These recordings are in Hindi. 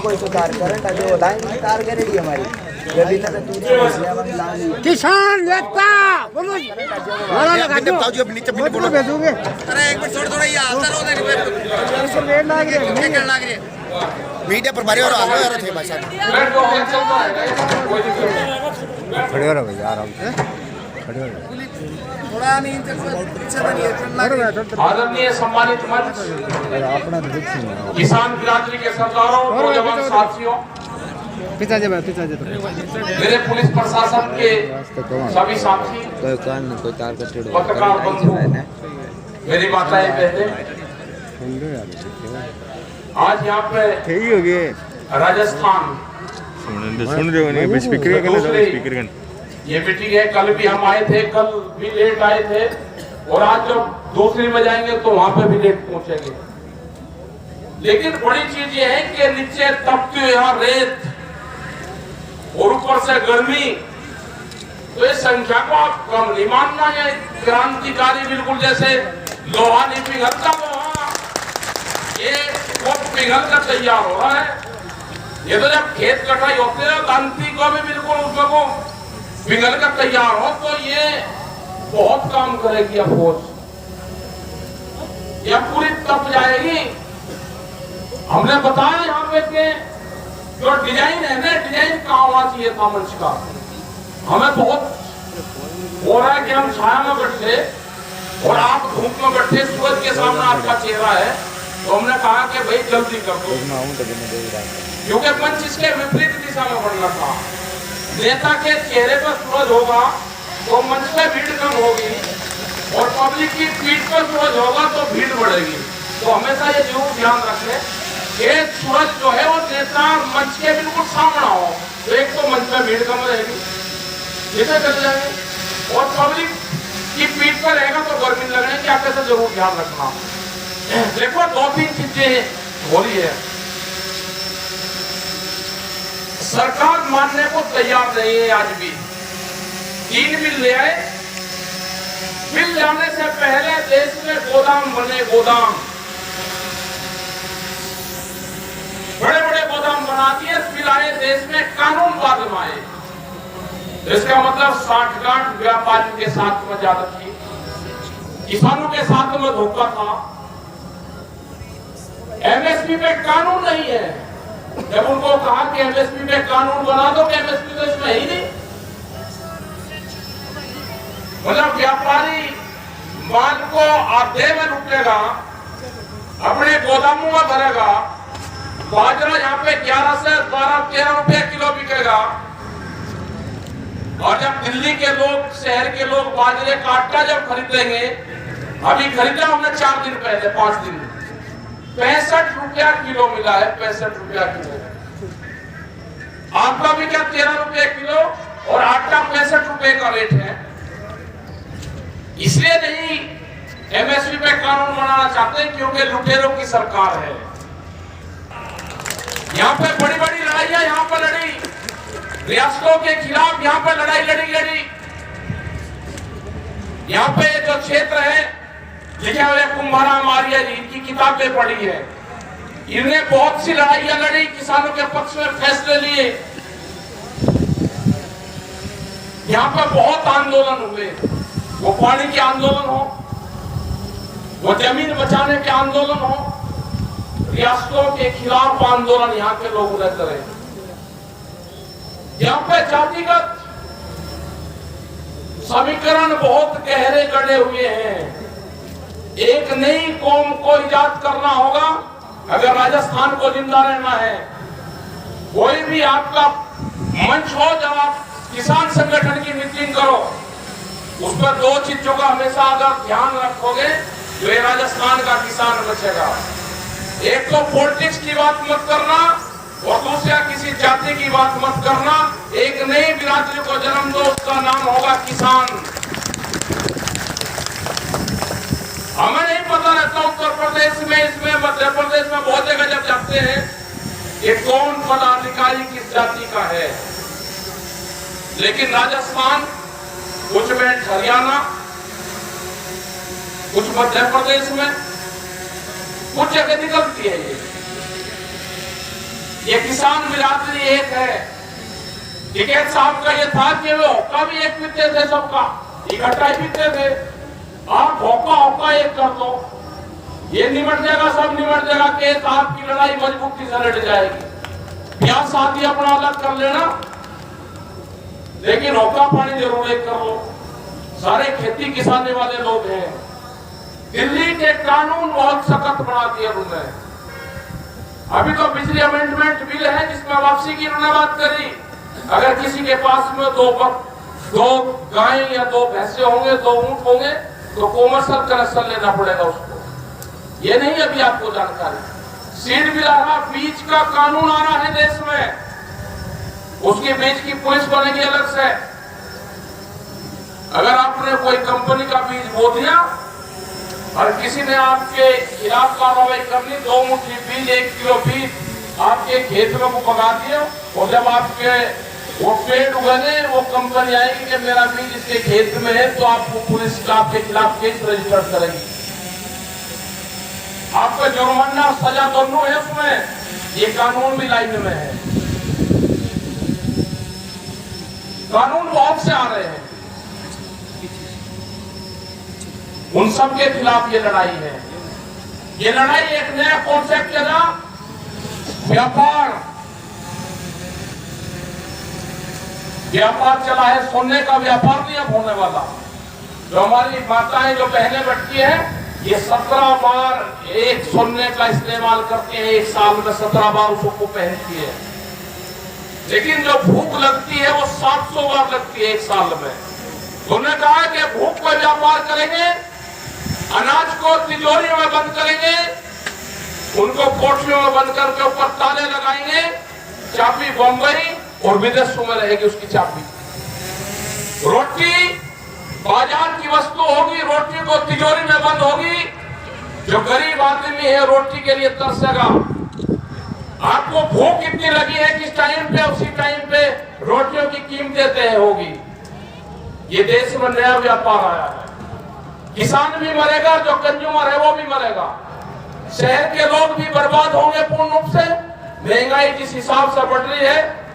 कोई सुधार करंट जो लाइन की तार गरेडी हमारी यदि न तो तुझे किसान नेता बोलो वाला लगा दो बताओ जी अब नीचे बिल्कुल बोलो भेजोगे अरे एक मिनट छोड़ थोड़ा ये हालचाल हो रही है मीडिया पर भारी और आ रहे थे भाई साहब खड़े हो रहे भैया आराम से खड़े हो रहे थोड़ा नहीं पीछे बनी है आदरणीय सम्मानित मंच अपना तो दुख सुन किसान बिरादरी के सरदारों नौजवान साथियों पिता जी तो मेरे पुलिस प्रशासन के सभी साथी कोई कान कोई तार कटेड़ो पत्रकार बंधु मेरी माताएं बहनें आज यहाँ पे ठीक हो गए राजस्थान सुन रहे हो नहीं स्पीकर का स्पीकर का ये मीटिंग है। कल भी हम आए थे, कल भी लेट आए थे और आज जब दूसरी में जाएंगे तो वहां पे भी लेट पहुंचेंगे। लेकिन बड़ी चीज ये है कि नीचे तपती हुई यहाँ रेत और ऊपर से गर्मी, तो इस संख्या को आप कम नहीं मानना है। क्रांतिकारी बिल्कुल जैसे लोहा नहीं पिघलता लोहा, ये वो पिघल कर तैयार हो रहा है। ये तो जब खेत कटाई होते हैं तो अंती को भी बिल्कुल उसको पिघल कर तैयार हो तो ये बहुत काम करेगी अफसोस, यह पूरी तप जाएगी। हमने बताया यहाँ पे कि जो डिजाइन है ना, डिजाइन कहाँ होना चाहिए था मंच का। हमें बहुत हो रहा है कि हम छाया में बैठे और आप धूप में बैठे, सूरज के सामने आपका चेहरा है, तो हमने कहा कि भाई जल्दी कर दो, क्योंकि मंच इसके विपरीत दिशा में बढ़ना था। नेता के चेहरे पर सूरज होगा तो मंच पे भीड़ कम होगी और पब्लिक की पीठ पर सूरज होगा तो भीड़ बढ़ेगी। तो हमेशा ये जरूर ध्यान रखें कि सूरज जो है वो नेता मंच के बिल्कुल सामने हो तो एक तो मंच में भीड़ कम रहेगी, जिसे चले जाएंगे, और पब्लिक की पीठ पर रहेगा तो गर्मी लगने की आप ऐसा जरूर ध्यान रखना। देखो 2-3 चीजें हो रही है, सरकार मानने को तैयार नहीं है आज भी। 3 मिल ले आए, मिल जाने से पहले देश में गोदाम बने, गोदाम बड़े बड़े गोदाम बना दिए, फिर आए देश में कानून बाद में आए। इसका मतलब साठगांठ व्यापारियों के साथ में ज्यादा थी, किसानों के साथ में धोखा था। एमएसपी पे कानून नहीं है, जब उनको कहा कि एमएसपी पे कानून बना दो, कि एमएसपी तो इसमें ही नहीं। मतलब व्यापारी माल को आधे में लूटेगा, अपने गोदामों में भरेगा। बाजरा यहाँ पे 11 से 12-13 रुपए किलो बिकेगा, और जब दिल्ली के लोग, शहर के लोग बाजरे का आटा जब खरीदेंगे, अभी खरीदा हमने 4 दिन पहले, 5 दिन, 65 रुपया किलो मिला है, 65 रुपया किलो। आपका भी क्या 13 रुपए किलो और आटा 65 रुपए का रेट है। इसलिए नहीं एमएसपी पे कानून बनाना चाहते क्योंकि लुटेरों की सरकार है। यहाँ पे बड़ी बड़ी लड़ाइयां यहाँ पर लड़ी, रियासतों के खिलाफ यहाँ पे लड़ाई लड़ी। यहाँ पे जो क्षेत्र है लिखे हुए कुंभारा मारिया जी, इनकी किताबें पढ़ी है, इन्हें बहुत सी लड़ाइयां लड़ी, किसानों के पक्ष में फैसले लिए। यहाँ पे बहुत आंदोलन हुए, वो पानी के आंदोलन हो, वो जमीन बचाने के आंदोलन हो, रियासतों के खिलाफ आंदोलन यहाँ के लोगों ने करे। यहाँ पे जातिगत समीकरण बहुत गहरे गढ़े हुए हैं। एक नई कौम को इजाद करना होगा अगर राजस्थान को जिंदा रहना है। कोई भी आपका मंच हो, जब आप किसान संगठन की मीटिंग करो, उस पर 2 चीजों का हमेशा अगर ध्यान रखोगे तो ये राजस्थान का किसान बचेगा। एक तो पॉलिटिक्स की बात मत करना और दूसरा किसी जाति की बात मत करना। एक नई बिरादरी को जन्म दो, उसका नाम होगा किसान। हमें नहीं पता रहता उत्तर प्रदेश में, इसमें मध्य प्रदेश में बहुत जगह जब जाते हैं ये कौन पदाधिकारी किस जाति का है, लेकिन राजस्थान, कुछ में हरियाणा, कुछ मध्य प्रदेश में, कुछ जगह निकलती है। ये किसान बिरादरी एक है। टिकैत साहब का ये था कि वो होका भी एक पीते थे, सबका इकट्ठा ही पीते थे। आप होका एक कर दो, ये निमट जाएगा, सब निमट जाएगा। के साहब की लड़ाई मजबूती से लड़ जाएगी। ब्याह शादी अपना अलग कर लेना, लेकिन होका पानी जरूर एक कर लो। सारे खेती किसानी वाले लोग हैं। दिल्ली के कानून बहुत सख्त बना दिए उन्होंने। अभी तो बिजली अमेंडमेंट बिल है जिसमें वापसी की उन्होंने बात करी। अगर किसी के पास में दो गाय या 2 भैंसे होंगे, 2 ऊंट होंगे, तो कॉमर्शियल कनेक्शन लेना पड़ेगा उसको। ये नहीं अभी आपको जानकारी। सीड बिल आ रहा, बीज का कानून आ रहा है देश में, उसकी बीज की पुलिस बनेगी अलग से। अगर आपने कोई कंपनी का बीज बो दिया और किसी ने आपके खिलाफ कार्रवाई कर ली, 2 मुट्ठी बीज, 1 किलो बीज आपके खेत में को पका दिए, और जब आपके वो पेड़ उगने, वो कंपनी आएगी कि मेरा बीज इसके खेत में है, तो आपको पुलिस का आपके खिलाफ केस रजिस्टर करेगी। आपका जुर्माना और सजा दोनों है उसमें। ये कानून भी लाइन में है। कानून बहुत से आ रहे हैं, उन सब के खिलाफ ये लड़ाई है। ये लड़ाई एक नया कॉन्सेप्ट है ना, व्यापार चला है। सोने का व्यापार नहीं अब होने वाला। जो हमारी माताएं, जो बहनें बैठती हैं, ये 17 बार एक सोने का इस्तेमाल करती हैं। 1 साल में 17 बार उसको पहनती है। लेकिन जो भूख लगती है वो 700 बार लगती है 1 साल में। उन्होंने कहा कि भूख का व्यापार करेंगे, अनाज को तिजोरी में बंद करेंगे, उनको कोठरियों में बंद करके ऊपर ताले लगाएंगे, चाबी बम्बई और विदेशों में रहेगी उसकी चाबी। रोटी बाजार की वस्तु होगी, रोटी को तिजोरी में बंद होगी। जो गरीब आदमी है रोटी के लिए तरसेगा। आपको भूख इतनी लगी है किस टाइम पे, उसी टाइम पे रोटियों की कीमतें तय होगी। ये देश में नया व्यापार आया है। किसान भी मरेगा, जो कंज्यूमर है वो भी मरेगा। शहर के लोग भी बर्बाद होंगे पूर्ण रूप से। महंगाई जिस हिसाब से बढ़ रही है,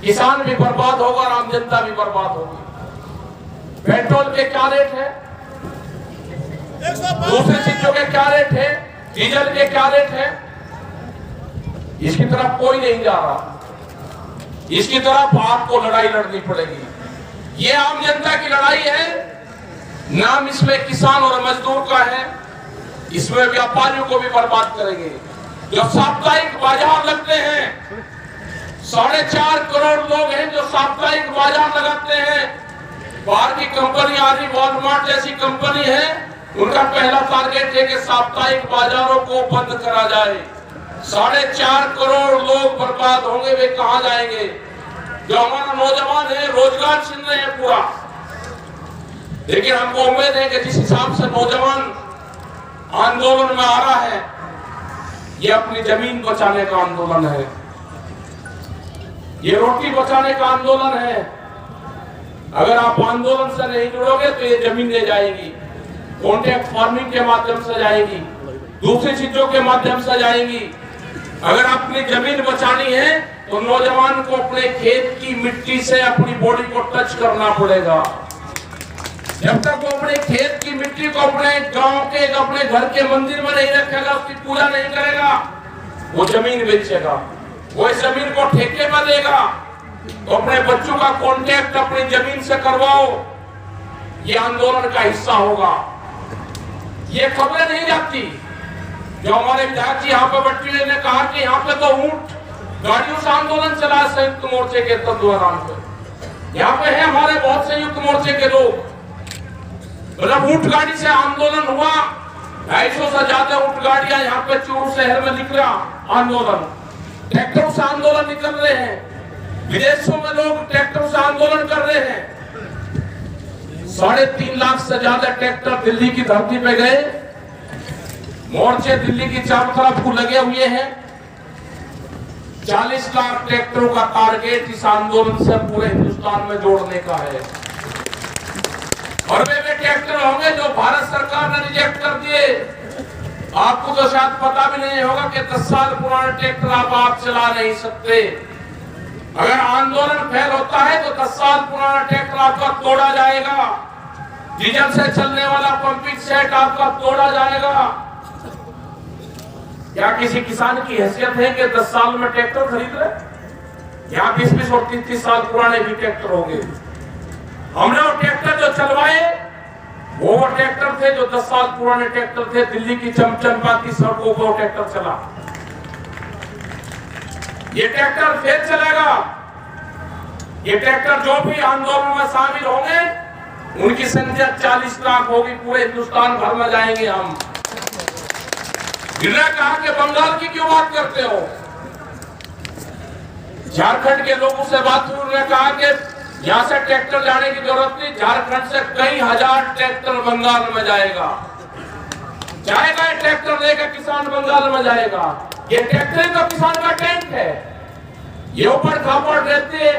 किसान भी बर्बाद होगा और आम जनता भी बर्बाद होगी। पेट्रोल के क्या रेट है, दूसरी चीजों के क्या रेट है, डीजल के क्या रेट है, इसकी तरफ कोई नहीं जा रहा। इसकी तरफ आपको लड़ाई लड़नी पड़ेगी। ये आम जनता की लड़ाई है। नाम इसमें किसान और मजदूर का है, इसमें व्यापारियों को भी बर्बाद करेंगे। जो साप्ताहिक बाजार लगते हैं, 4.5 करोड़ लोग हैं जो साप्ताहिक बाजार लगाते हैं। बाहर की कंपनी आ रही, वॉलमार्ट जैसी कंपनी है, उनका पहला टारगेट है कि साप्ताहिक बाजारों को बंद करा जाए। 4.5 करोड़ लोग बर्बाद होंगे, वे कहां जाएंगे? जो हमारा नौजवान है रोजगार छीन रहे हैं पूरा। लेकिन हमको उम्मीद है कि जिस हिसाब से नौजवान आंदोलन में आ रहा है, ये अपनी जमीन बचाने का आंदोलन है, ये रोटी बचाने का आंदोलन है। अगर आप आंदोलन से नहीं जुड़ोगे तो ये जमीन ले जाएगी, कॉन्ट्रैक्ट फार्मिंग के माध्यम से जाएगी, दूसरी चीजों के माध्यम से जाएगी। अगर अपनी जमीन बचानी है तो नौजवान को अपने खेत की मिट्टी से अपनी बॉडी को टच करना पड़ेगा। जब तक वो अपने खेत की मिट्टी को अपने गांव के, अपने घर के मंदिर में नहीं रखेगा, उसकी पूजा नहीं करेगा, वो जमीन बेचेगा, वो इस जमीन को ठेके में देगा। तो अपने बच्चों का कॉन्टैक्ट अपनी जमीन से करवाओ, ये आंदोलन का हिस्सा होगा। ये खबरें नहीं जाती। जो हमारे विधायक जी यहाँ पे बैठे हुए ने कहा कि यहाँ पे तो ऊंट गाड़ियों से आंदोलन चला है संयुक्त मोर्चे के तत्वाधान पे। यहाँ पे है हमारे बहुत संयुक्त मोर्चे के लोग, मतलब ऊंट गाड़ी से आंदोलन हुआ। 250 से ज्यादा ऊंट गाड़ियां यहाँ पे चूरू शहर में निकला आंदोलन। ट्रैक्टरों से आंदोलन निकल रहे हैं, विदेशों में लोग ट्रैक्टरों से आंदोलन कर रहे हैं। 3.5 लाख से ज्यादा ट्रैक्टर दिल्ली की धरती पे गए। मोर्चे दिल्ली की चारों तरफ को लगे हुए हैं। 40 लाख ट्रैक्टरों का टारगेट इस आंदोलन से पूरे हिंदुस्तान में जोड़ने का है। और वे ट्रैक्टर होंगे जो भारत सरकार ने रिजेक्ट कर दिए। आपको तो शायद पता भी नहीं होगा कि 10 साल पुराने ट्रैक्टर आप चला नहीं सकते। अगर आंदोलन फेल होता है तो 10 साल पुराना ट्रैक्टर आपका तोड़ा जाएगा, डीजल से चलने वाला पंपिंग सेट आपका तोड़ा जाएगा। क्या किसी किसान की हैसियत है कि 10 साल में ट्रैक्टर खरीद रहे? यहाँ 20-20 और 30-30 साल पुराने भी ट्रैक्टर होंगे। हमने वो ट्रैक्टर जो चलवाए वो ट्रैक्टर थे जो 10 साल पुराने ट्रैक्टर थे। दिल्ली की चमचंपा की सड़कों पर ट्रैक्टर चला। ये ट्रैक्टर फिर चलेगा। ये ट्रैक्टर जो भी आंदोलन में शामिल होंगे उनकी संख्या 40 लाख होगी। पूरे हिंदुस्तान भर में जाएंगे हम। जिन्होंने कहा कि बंगाल की क्यों बात करते हो? झारखंड के लोगों से बात हुई, उन्होंने कहा कि यहां से ट्रैक्टर जाने की जरूरत नहीं, झारखंड से कई हजार ट्रैक्टर बंगाल में जाएगा। ये ट्रैक्टर लेकर किसान बंगाल में जाएगा। ये ट्रैक्टर तो किसान का टैंक है। ये ऊपर खापड़ रहते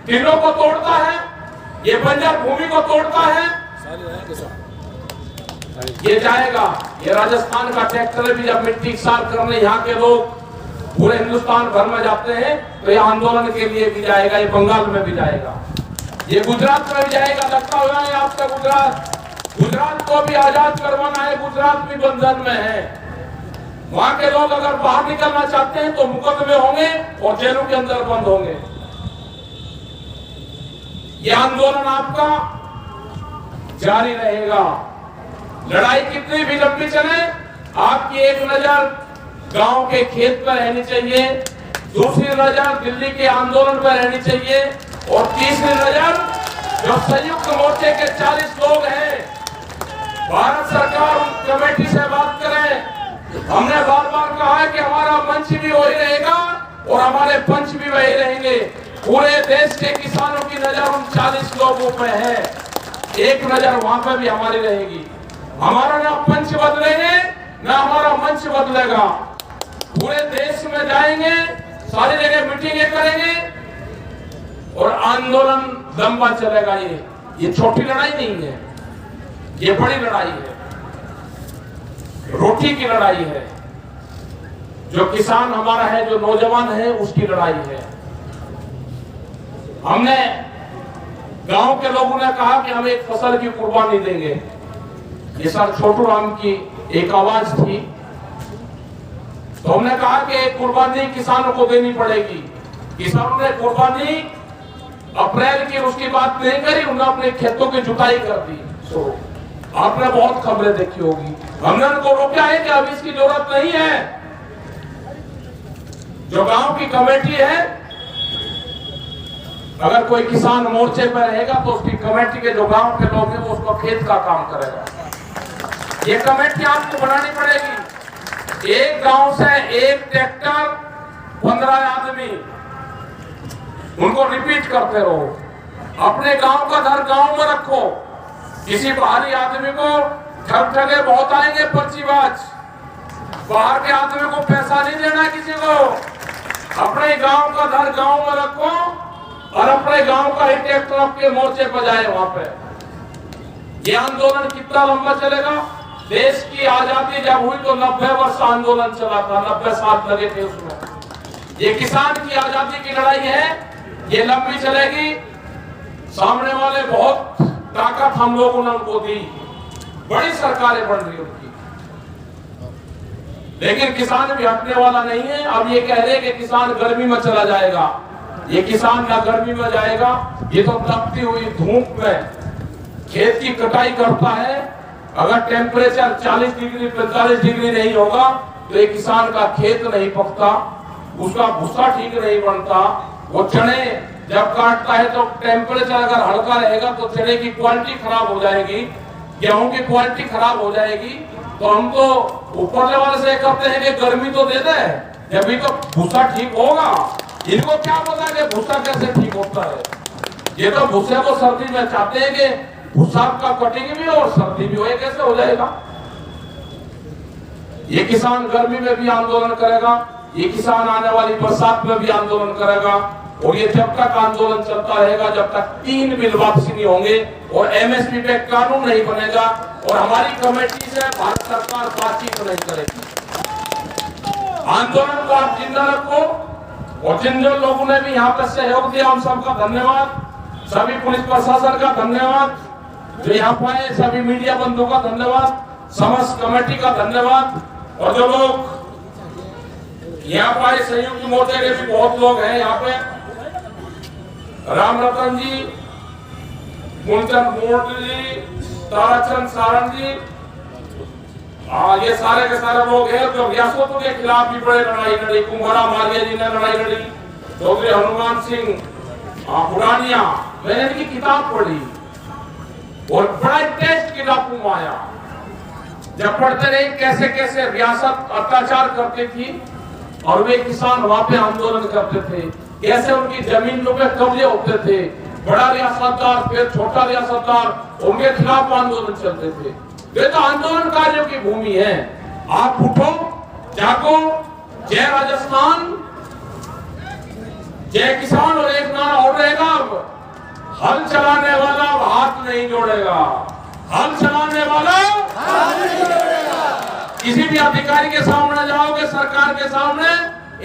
टिलों को तोड़ता है, ये बंजर भूमि को तोड़ता है। ये जाएगा। ये राजस्थान का ट्रैक्टर भी जब मिट्टी साफ करने यहाँ के लोग पूरे हिंदुस्तान भर में जाते हैं तो ये आंदोलन के लिए भी जाएगा। ये बंगाल में भी जाएगा, ये गुजरात में भी जाएगा। लगता हुआ है आपका गुजरात को भी आजाद करवाना है। गुजरात भी बंधन में है। वहां के लोग अगर बाहर निकलना चाहते हैं तो मुकदमे होंगे और जेलों के अंदर बंद होंगे। ये आंदोलन आपका जारी रहेगा। लड़ाई कितनी भी लंबी चले, आपकी एक नजर गांव के खेत पर रहनी चाहिए, दूसरी नजर दिल्ली के आंदोलन पर रहनी चाहिए और तीसरी नजर जो संयुक्त मोर्चे के 40 लोग हैं। भारत सरकार कमेटी से बात करें। हमने बार बार कहा है कि हमारा मंच भी वही रहेगा और हमारे पंच भी वही रहेंगे। पूरे देश के किसानों की नजर उन 40 लोगों पे है। एक नजर वहां पर भी हमारी रहेगी। हमारा ना पंच बदलेंगे ना हमारा मंच बदलेगा। पूरे देश में जाएंगे, सारी जगह मीटिंगें करेंगे और आंदोलन लंबा चलेगा। ये छोटी लड़ाई नहीं है, ये बड़ी लड़ाई है। रोटी की लड़ाई है। जो किसान हमारा है, जो नौजवान है, उसकी लड़ाई है। हमने गांव के लोगों ने कहा कि हम एक फसल की कुर्बानी देंगे। ये सर छोटू राम की एक आवाज थी। तो हमने कहा कि एक कुर्बानी किसानों को देनी पड़ेगी। किसानों ने कुर्बानी अप्रैल की उसकी बात नहीं करी, उन्होंने अपने खेतों की जुताई कर दी। तो आपने बहुत खबरें देखी होगी। हमने उनको रोका है कि अब इसकी जरूरत नहीं है। जो गांव की कमेटी है, अगर कोई किसान मोर्चे पर रहेगा तो उसकी कमेटी के जो गांव के लोग हैं वो उसको खेत का काम करेगा। ये कमेटी आपको बनानी पड़ेगी। एक गांव से एक ट्रैक्टर 15 आदमी, उनको रिपीट करते रहो। अपने गांव का धर गांव में रखो। किसी बाहरी आदमी को ठगे बहुत आएंगे पर्चीबाज। बाहर के आदमी को पैसा नहीं देना किसी को। अपने गांव का धर गांव में रखो और अपने गांव का ही ट्रैक्टर आपके मोर्चे पर जाए वहां पे। ये आंदोलन कितना लंबा चलेगा? देश की आजादी जब हुई तो 90 वर्ष आंदोलन चला था, 90 साल लगे थे उसमें। ये किसान की आजादी की लड़ाई है, ये लंबी चलेगी। सामने वाले बहुत ताकत हम लोगों ने उनको दी, बड़ी सरकारें बन रही उनकी, लेकिन किसान भी हटने वाला नहीं है। अब ये कह रहे कि किसान गर्मी में चला जाएगा। ये किसान ना गर्मी में जाएगा, ये तो तपती हुई धूप में खेत की कटाई करता है। अगर टेम्परेचर 40 डिग्री 45 डिग्री नहीं होगा तो ये किसान का खेत नहीं पकता, उसका भूसा ठीक नहीं बनता। वो चने जब काटता है तो टेम्परेचर अगर हल्का रहेगा तो चने की क्वालिटी खराब हो जाएगी, गेहूं की क्वालिटी खराब हो जाएगी। तो हम तो ऊपर लेवल से करते हैं कि गर्मी तो दे दे, जब भी तो भूसा ठीक होगा। इनको क्या पता कि भूसा कैसे ठीक होता है? ये तो भूसे को सर्दी में चाहते हैं कि भूसा का कटिंग भी हो और सर्दी भी हो। ये कैसे हो जाएगा? ये किसान गर्मी में भी आंदोलन करेगा, ये किसान आने वाली बरसात में भी आंदोलन करेगा। और ये जब तक आंदोलन चलता रहेगा, जब तक 3 बिल वापसी नहीं होंगे और एमएसपी पे कानून नहीं बनेगा और हमारी कमेटी से भारत सरकार बातचीत नहीं करेगी। आंदोलन को आप जिंदा रखो और जिन लोगों ने भी यहाँ पर सहयोग दिया उन सबका धन्यवाद, सभी पुलिस प्रशासन का धन्यवाद, जो यहाँ पर आए सभी मीडिया बंधुओं का धन्यवाद, समस्त कमेटी का धन्यवाद, और जो लोग यहाँ पर आए संयुक्त मोर्चे के भी बहुत लोग हैं यहाँ पे, राम रतन जी, मूलचंद मोर्च जी, ताराचंद सारण जी, ये सारे के सारे लोग हैं जो रियासतों के खिलाफ भी बड़े लड़ाई लड़ी। कुंभरा मारिया जी ने लड़ाई लड़ी, चौधरी हनुमान सिंह पुरानिया, मैंने इनकी किताब पढ़ी और बड़ा टेस्ट की डाकू आया। जब पढ़ते रहे कैसे कैसे रियासत अत्याचार करती थी और वे किसान वहां पे आंदोलन करते थे, कैसे उनकी जमीनों पे कब्जे होते थे, बड़ा रियासतदार फिर छोटा रियासतदार, उनके खिलाफ आंदोलन चलते थे। वे तो आंदोलनकारियों की भूमि है। आप उठो, जागो, जय राजस्थान, जय किसान, और एक नारा और रहेगा, हल चलाने वाला हाथ नहीं जोड़ेगा, हल चलाने वाला हाथ नहीं जोड़ेगा। किसी भी अधिकारी के सामने जाओगे, सरकार के सामने,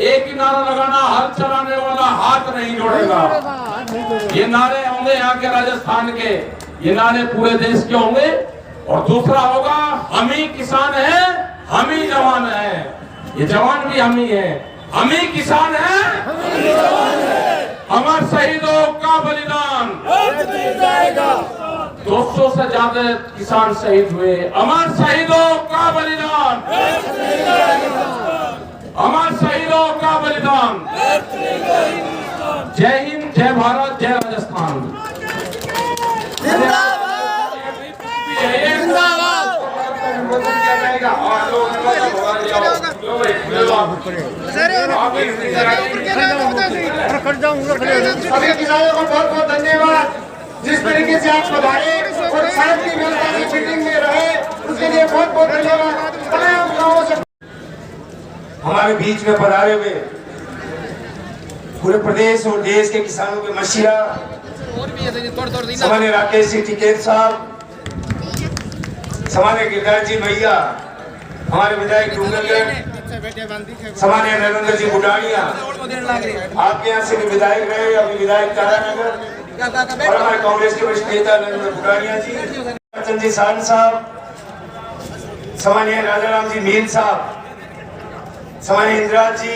एक ही नारा लगाना, हल चलाने वाला हाथ नहीं जोड़ेगा। ये नारे होंगे यहाँ के राजस्थान के, ये नारे पूरे देश के होंगे। और दूसरा होगा, हम ही किसान हैं, हम ही जवान हैं, ये जवान भी हम ही हैं, हम ही किसान हैं, हमारे शहीदों का बलिदान 200 से ज्यादा किसान शहीद हुए, अमर शहीदों का बलिदान, अमर शहीदों का बलिदान। जय हिंद, जय भारत, जय राजस्थान। सभी किसानों को बहुत बहुत धन्यवाद। जिस तरीके से आप पधारे और शांति व्यवस्था की मीटिंग में रहे, उसके लिए बहुत बहुत धन्यवाद। तमाम गाँवों से हमारे बीच में पधारे हुए पूरे प्रदेश और देश के किसानों के मसीहा सामान्य राकेश जी टिकैत साहब, सामान्य गिरिराज जी भैया, हमारे विधायक डूंगरगढ़, सामान्य नरेंद्र जी बुडानिया, आपके यहाँ से भी विधायक रहे, अभी विधायक तारानगर, और हमारे कांग्रेस के वरिष्ठ नेता नरेंद्र बुडानिया जी, चंद जी सारण साहब, सामान्य राजाराम जी मील साहब, सामान्य इंदिराज जी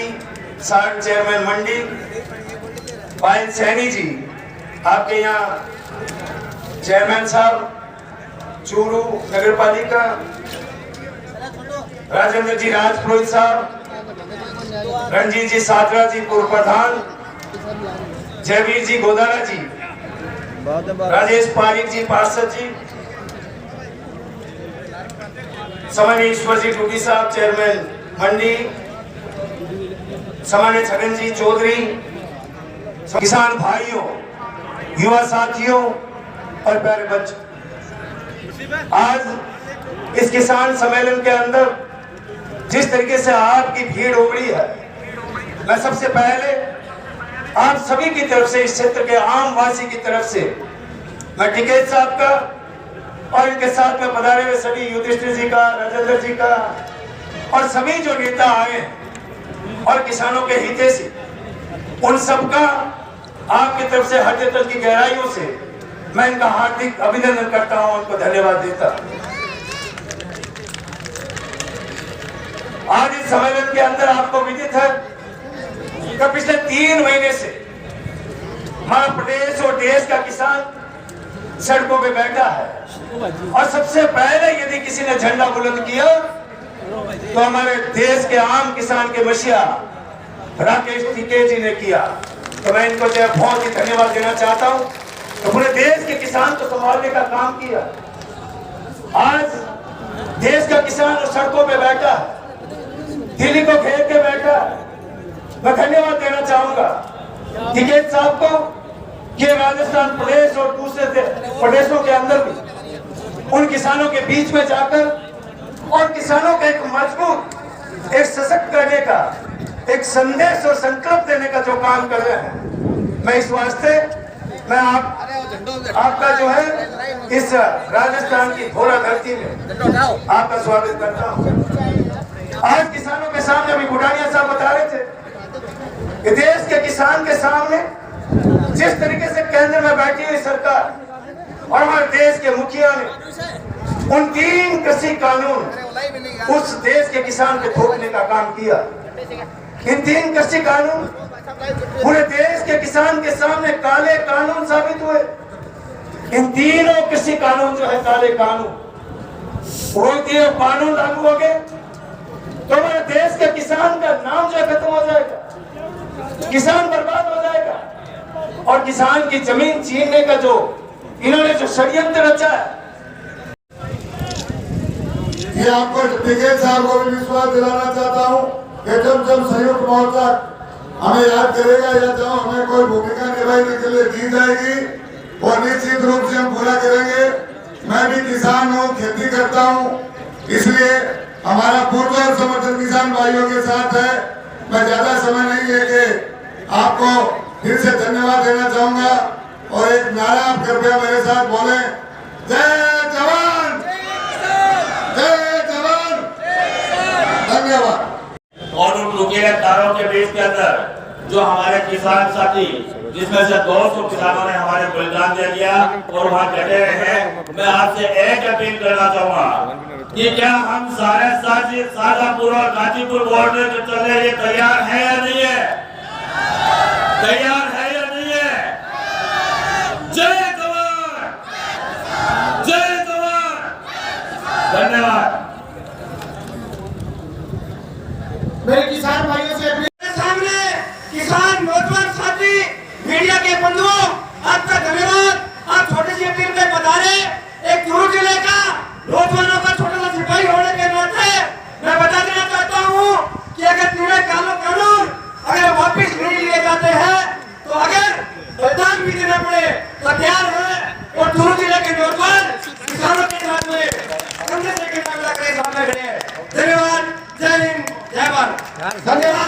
सारण चेयरमैन मंडी, पायल सैनी जी आपके यहाँ चेयरमैन साहब चूरू नगर पालिका, राजेंद्र जी राजपुरोहित साहब, रणजीत जी सातरा जी पूर्व प्रधान, जयवीर जी गोदारा जी, राजेश पारिक जी पार्षद जी, सामान्य ईश्वर जी टूडी साहब चेयरमैन मंडी, सामान्य छगन जी चौधरी, किसान भाइयों, युवा साथियों और प्यारे बच्चों, आज इस किसान सम्मेलन के अंदर जिस तरीके से आपकी भीड़ उमड़ी है, मैं सबसे पहले आप सभी की तरफ से, इस क्षेत्र के आम वासी की तरफ से, मैं टिकैत साहब का और इनके साथ में पधारे हुए सभी युधिष्ठिर जी का, राजेंद्र जी का और सभी जो नेता आए और किसानों के हितैषी, उन सबका आपकी तरफ से हृदय तल की गहराइयों से मैं इनका हार्दिक अभिनंदन करता हूं, उनको धन्यवाद देता। आज इस सम्मेलन के अंदर आपको विदित है कि पिछले 3 महीने से हमारा प्रदेश और देश का किसान सड़कों पे बैठा है और सबसे पहले यदि किसी ने झंडा बुलंद किया तो हमारे देश के आम किसान के मसीहा राकेश टिकैत जी ने किया। तो मैं इनको बहुत ही धन्यवाद देना चाहता हूं। तो पूरे देश के किसान को संभालने का काम किया। आज देश का किसान सड़कों पे बैठा है, दिल्ली को घेर के बैठा है। मैं धन्यवाद देना चाहूंगा टिकैत साहब को कि राजस्थान प्रदेश और दूसरे प्रदेशों के अंदर भी उन किसानों के बीच में जाकर और किसानों का एक मजबूत, एक सशक्त करने का, एक संदेश और संकल्प देने का जो काम कर रहे हैं, मैं इस वास्ते मैं आपका जो है इस राजस्थान की थोड़ा धरती में आपका स्वागत करता हूँ। आज किसानों के सामने अभी बुढ़ानिया साहब बता रहे थे कि देश के किसान के सामने जिस तरीके से केंद्र में बैठी हुई सरकार और हमारे देश के मुखिया ने उन 3 कृषि कानून उस देश के किसान को थोपने का काम किया। इन 3 कृषि कानून पूरे देश के किसान के सामने काले कानून साबित हुए। इन तीनों कृषि कानून जो है काले कानून, वो कानून लागू हो गए तो हमारे देश के किसान का नाम जो है खत्म हो जाएगा, किसान बर्बाद हो जाएगा और किसान की जमीन छीनने का जो इन्होंने जो षड्यंत्र रचा है, ये आपको टिकैत साहब को भी विश्वास दिलाना चाहता हूँ कि जब संयुक्त मोर्चा हमें याद करेगा या जब हमें कोई भूमिका निभाने के लिए दी जाएगी और निश्चित रूप से हम पूरा करेंगे। मैं भी किसान हूँ, खेती करता हूँ, इसलिए हमारा पूर्ण और समर्थन किसान भाइयों के साथ है। मैं ज्यादा समय नहीं लेके आपको फिर से धन्यवाद देना चाहूंगा और एक नारा आप कृपया मेरे साथ बोले, जय जवान, जय जवान। धन्यवाद। और उन नुकीले तारों के बीच के अंदर जो हमारे किसान साथी जिसमें से 200 किसानों ने हमारे बलिदान दे दिया और वहाँ डटे रहे हैं, मैं आपसे एक अपील करना चाहूंगा कि क्या हम सारे साथी शाजापुर और गाजीपुर बॉर्डर पे चलने के तैयार है या नहीं है? तैयार है या नहीं है? जय जवान, जय जवान। धन्यवाद। मेरे किसान भाइयों से सामने किसान नौजवान साथी मीडिया के बंधुओं, आपका धन्यवाद। आप छोटी सी अपील में बता रहे एक चूरू जिले का नौजवानों का छोटा सा सिपाही होने के नाते मैं बता देना चाहता हूँ कि अगर तीनों कानून अगर वापिस नहीं लिए जाते हैं तो अगर बलिदान भी देना पड़े तो तैयार है। और चूरू जिले के नौजवान किसानों के साथ में कंधे से कंधा मिलाकर सामने खड़े हैं। धन्यवाद। जय हिंद, जय भारत। धन्यवाद।